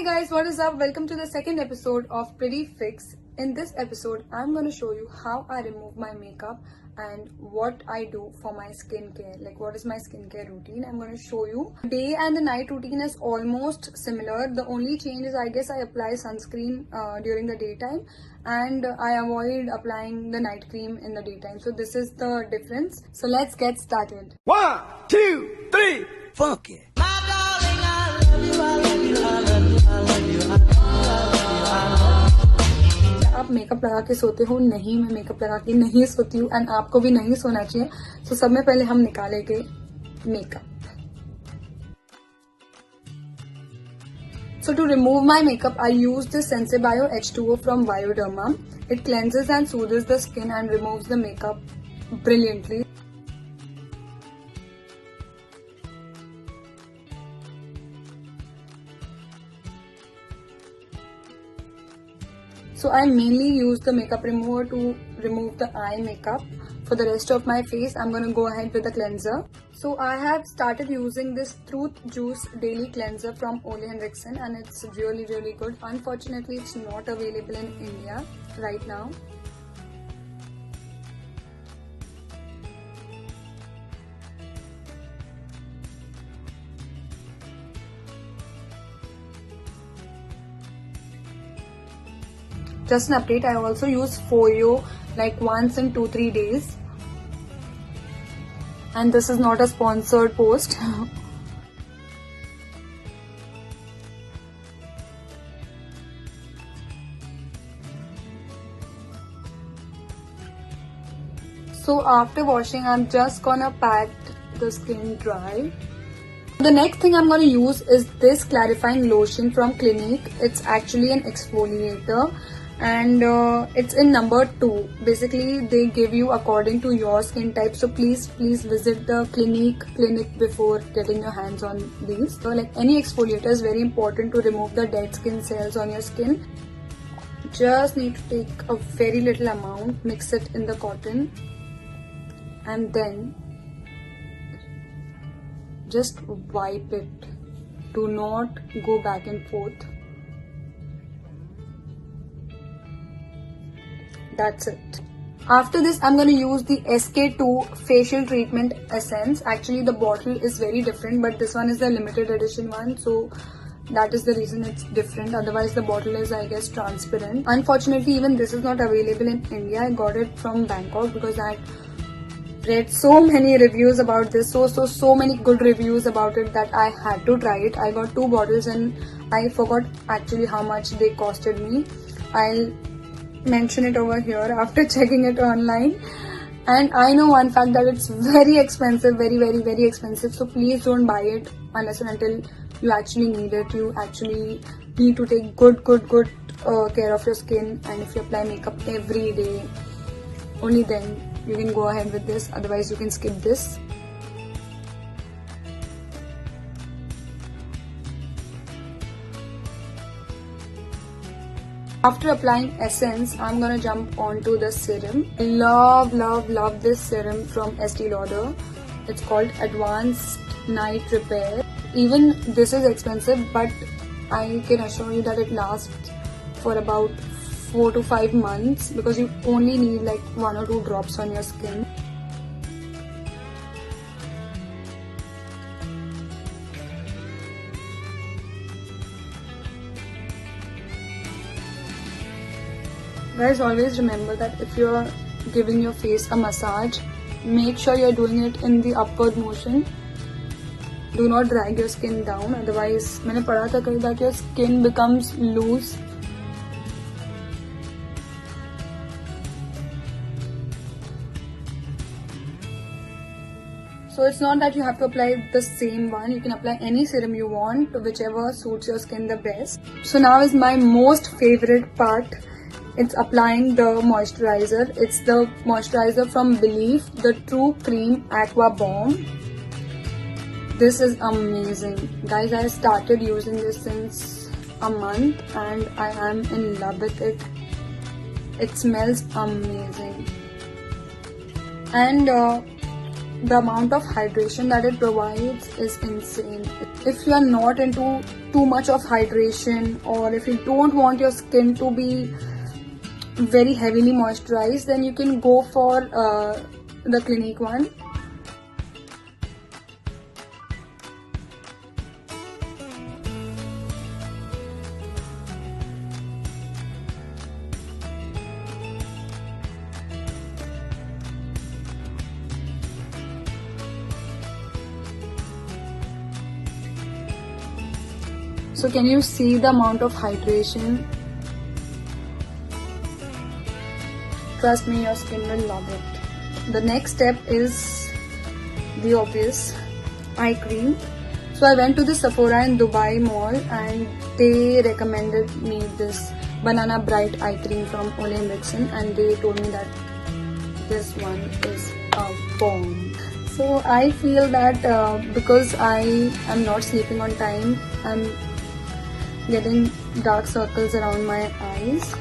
Hey guys, what is up? Welcome to the second episode of Pretty Fix. In this episode, I'm going to show you how I remove my makeup and what I do for my skincare. Like what is my skincare routine? I'm going to show you. Day and the night routine is almost similar. The only change is I guess I apply sunscreen during the daytime and I avoid applying the night cream in the daytime. So this is the difference. So let's get started. 1, 2, 3, funk it. आप makeup लगा के सोते हो? नहीं, मैं makeup लगा के नहीं सोती हूँ एंड आपको भी नहीं सोना चाहिए. तो सब में पहले हम निकालेंगे makeup. So to remove my makeup, I use this Sensebio H2O from Bioderma. It cleanses and soothes the skin and removes the makeup brilliantly. So I mainly use the makeup remover to remove the eye makeup. For the rest of my face, I'm going to go ahead with the cleanser. So I have started using this Truth Juice Daily Cleanser from Ole Henriksen and it's really good. Unfortunately, it's not available in India right now. Just an update, I also use Foyo like once in 2-3 days. And this is not a sponsored post. So after washing, I'm just gonna pat the skin dry. The next thing I'm gonna use is this clarifying lotion from Clinique. It's actually an exfoliator. And it's in number 2. Basically they give you according to your skin type, so please visit the Clinique clinic before getting your hands on these. So like any exfoliator is very important to remove the dead skin cells on your skin. Just need to take a very little amount, mix it in the cotton and then just wipe it. Do not go back and forth. That's it. After this, I'm going to use the SK2 Facial Treatment Essence. Actually, the bottle is very different, but this one is the limited edition one. So that is the reason it's different. Otherwise, the bottle is, I guess, transparent. Unfortunately, even this is not available in India. I got it from Bangkok because I read so many reviews about this. So many good reviews about it that I had to try it. I got 2 bottles and I forgot actually how much they costed me. I'll mention it over here after checking it online. And I know one fact that it's very expensive, very expensive. So please don't buy it unless and until you actually need it. You actually need to take good care of your skin, and if you apply makeup every day, only then you can go ahead with this. Otherwise you can skip this. After applying essence, I'm gonna jump onto the serum. I love this serum from Estee Lauder. It's called Advanced Night Repair. Even this is expensive, but I can assure you that it lasts for about 4 to 5 months because you only need like 1 or 2 drops on your skin. Guys, always remember that if you're giving your face a massage, make sure you're doing it in the upward motion. Do not drag your skin down, otherwise मैंने पढ़ा था कहीं that your skin becomes loose. So it's not that you have to apply the same one. You can apply any serum you want, whichever suits your skin the best. So now is my most favorite part. It's applying the moisturizer. It's the moisturizer from Belif, the True Cream Aqua Bomb. This is amazing. Guys, I started using this since a month and I am in love with it. It smells amazing. And the amount of hydration that it provides is insane. If you are not into too much of hydration, or if you don't want your skin to be very heavily moisturized, then you can go for the Clinique one. So can you see the amount of hydration? Trust me, your skin will love it. The next step is the obvious, eye cream. So I went to the Sephora in Dubai Mall and they recommended me this Banana Bright eye cream from Ole Henriksen, and they told me that this one is a bomb. So I feel that because I am not sleeping on time, I'm getting dark circles around my eyes.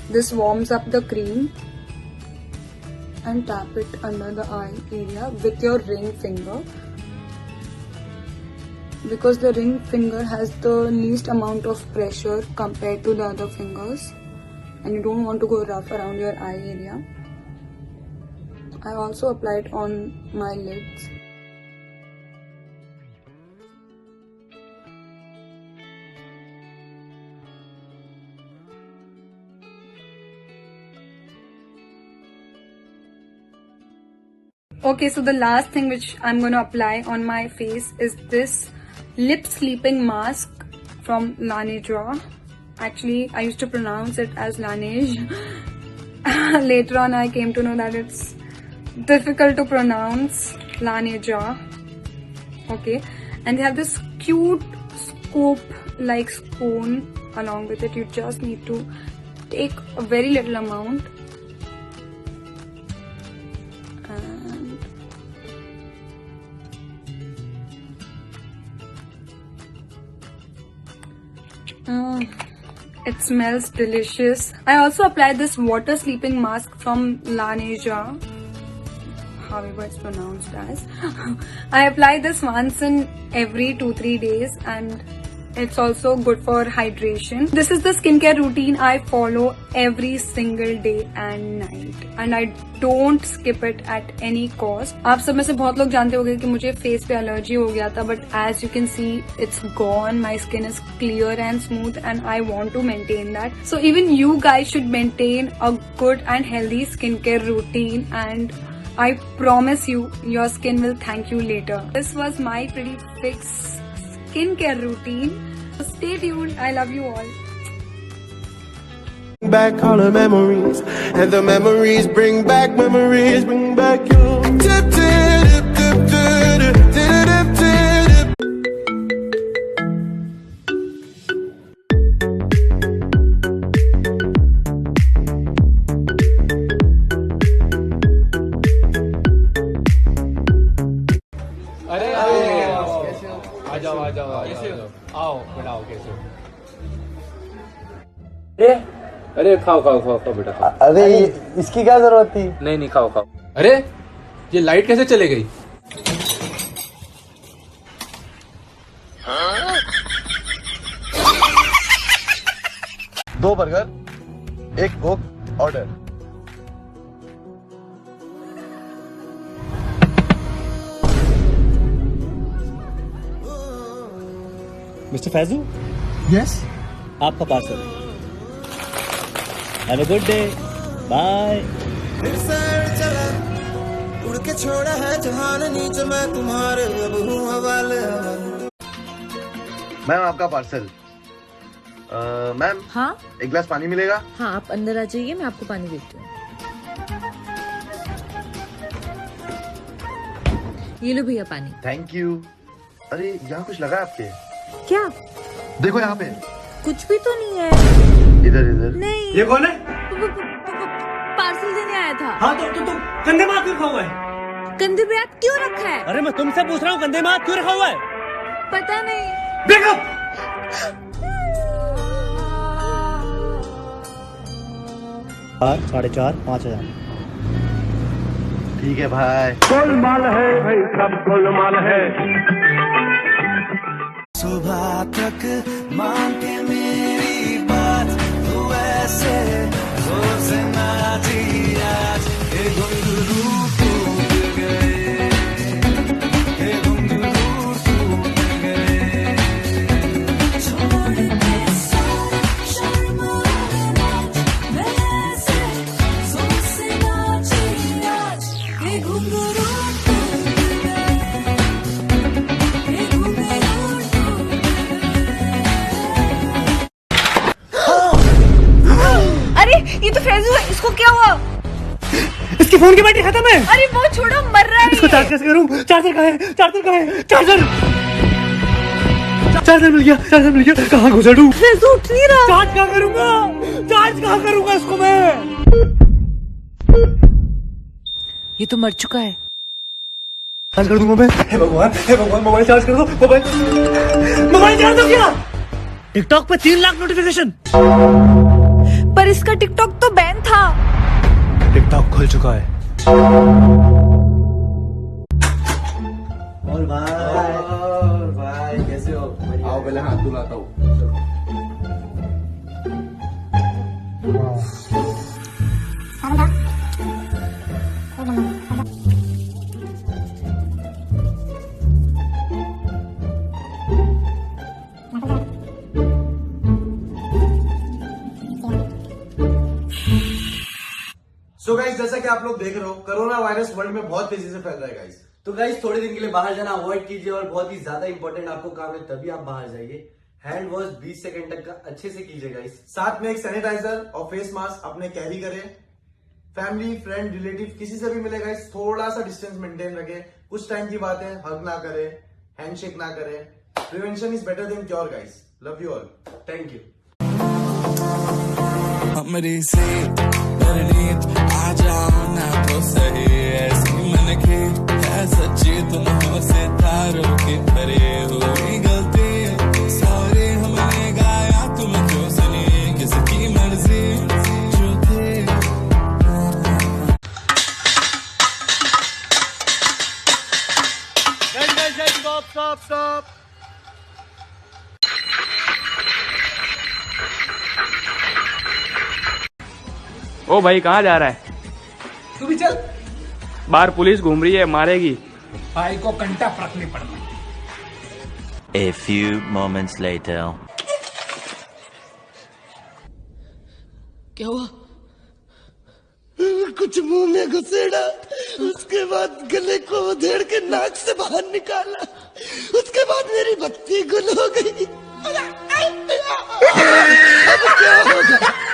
This warms up the cream and tap it under the eye area with your ring finger, because the ring finger has the least amount of pressure compared to the other fingers and you don't want to go rough around your eye area. I also apply it on my lids. Okay, so the last thing which I'm going to apply on my face is this lip sleeping mask from Laneige. Actually, I used to pronounce it as Laneige. Later on, I came to know that it's difficult to pronounce, Laneige. Okay, and they have this cute scoop-like spoon along with it. You just need to take a very little amount. It smells delicious. I also applied this water sleeping mask from Laneige, however it's pronounced as. I apply this once in every 2-3 days and it's also good for hydration. This is the skincare routine I follow every single day and night, and I don't skip it at any cost. आप सब में से बहुत लोग जानते होंगे कि मुझे फेस पे एलर्जी हो गया था, but as you can see, it's gone. My skin is clear and smooth, and I want to maintain that. So even you guys should maintain a good and healthy skincare routine, and I promise you, your skin will thank you later. This was my pretty fix skincare routine. So stay tuned. I love you all. Back all the memories, and the memories bring back you. Tip, tip, tip, tip, tip, tip, tip. अरे आ जाओ आओ बनाओ कैसे हो? अरे खाओ बेटा खाओ। अरे इसकी क्या जरूरत थी? नहीं खाओ। अरे ये लाइट कैसे चले गई? दो बर्गर, एक coke order. Mister Faizu, yes, आपका parcel. Have a good day, bye. उड़ के छोड़ा है जहान नीचे, मैं तुम्हारे अब हूँ हवाले। मैम आपका पार्सल। मैम, हाँ एक गिलास पानी मिलेगा? हाँ, आप अंदर आ जाइए, मैं आपको पानी देती हूँ। ये लो भैया पानी। Thank you. अरे यहाँ कुछ लगा है आपके? क्या? देखो यहाँ पे। कुछ भी तो नहीं है। इधर नहीं। ये कौन है? पार्सल देने आया था। हाँ तो कंधे में हाथ क्यों रखा हुआ है? कंधे पे हाथ क्यों रखा है? अरे मैं तुमसे पूछ रहा हूँ, कंधे में हाथ क्यों रखा हुआ है? पता नहीं। ब्रेकअप। 4,500 5,000। ठीक है भाई। गोलमाल है भाई, सब गोलमाल है। तक मान के मेरी बात तू ऐसे जोर से नाची आज ये घुंघरू टूट गए, ये घुंघरू टूट गए। छोड़ के सारा शर्म और लाज, मैं ऐसे जोर से नाची आज, ये घुंघरू टूट गए, ये घुंघरू टूट गए। अरे ये तो फैजू है, इसको क्या हुआ? इसकी फोन की बैटरी खत्म है। अरे वो छोड़ो, मर रहा है इसको ये। चार्ज कैसे करूं? चार्जर कहाँ है? चार्जर कहाँ है? चार्जर मिल गया, चार्जर मिल गया। कहाँ घुसेड़ूं? फैजू उठ नहीं रहा। चार्ज कहाँ करूंगा? चार्ज कहाँ करूंगा इसको मैं? ये तो मर चुका है। चार्ज कर दूंगा मैं। हे भगवान मोबाइल चार्ज कर दो। मोबाइल चार्ज हो गया। टिकटॉक पे 3 लाख नोटिफिकेशन। पर इसका टिकटॉक तो बैन था। टिकटॉक खुल चुका है। और भाई कैसे हो? आओ पहले हाथ धुलाता हूँ। सो गाइस, जैसा कि आप लोग देख रहे हो, कोरोना वायरस वर्ल्ड में बहुत तेजी से फैल रहा है गाइस। तो गाइस, थोड़े दिन के लिए बाहर जाना अवॉइड कीजिए और बहुत ही ज्यादा इंपॉर्टेंट आपको काम है तभी आप बाहर जाइए। हैंड वॉश 20 सेकंड तक का अच्छे से कीजिए गाइस। साथ में एक सैनिटाइजर और फेस मास्क अपने कैरी करें। फैमिली, फ्रेंड, रिलेटिव किसी से भी मिले गाइस, थोड़ा सा डिस्टेंस मेंटेन रखें। कुछ टाइम की बात है, हग ना करें, हैंडशेक ना करें। Prevention is better than cure guys. Love you all, thank you. हमरी से परिणीत आ जाओ ना तो सही, ऐसी मन की है सच्ची तुम हो सितारों की परे। हुई गलती सॉरी हमने गाया तुम क्यों सुनी, किसकी मर्जी जो थी। स्टॉप। ओ भाई कहाँ जा रहा है? तू भी चल। बाहर पुलिस घूम रही है, मारेगी। भाई को कंटा फर्क नहीं पड़ता। A few moments later. क्या हुआ? कुछ मुंह में घुसेड़ा, उसके बाद गले को उधेड़ के नाक से बाहर निकाला, उसके बाद मेरी बत्ती गुल हो गई। अब क्या होगा?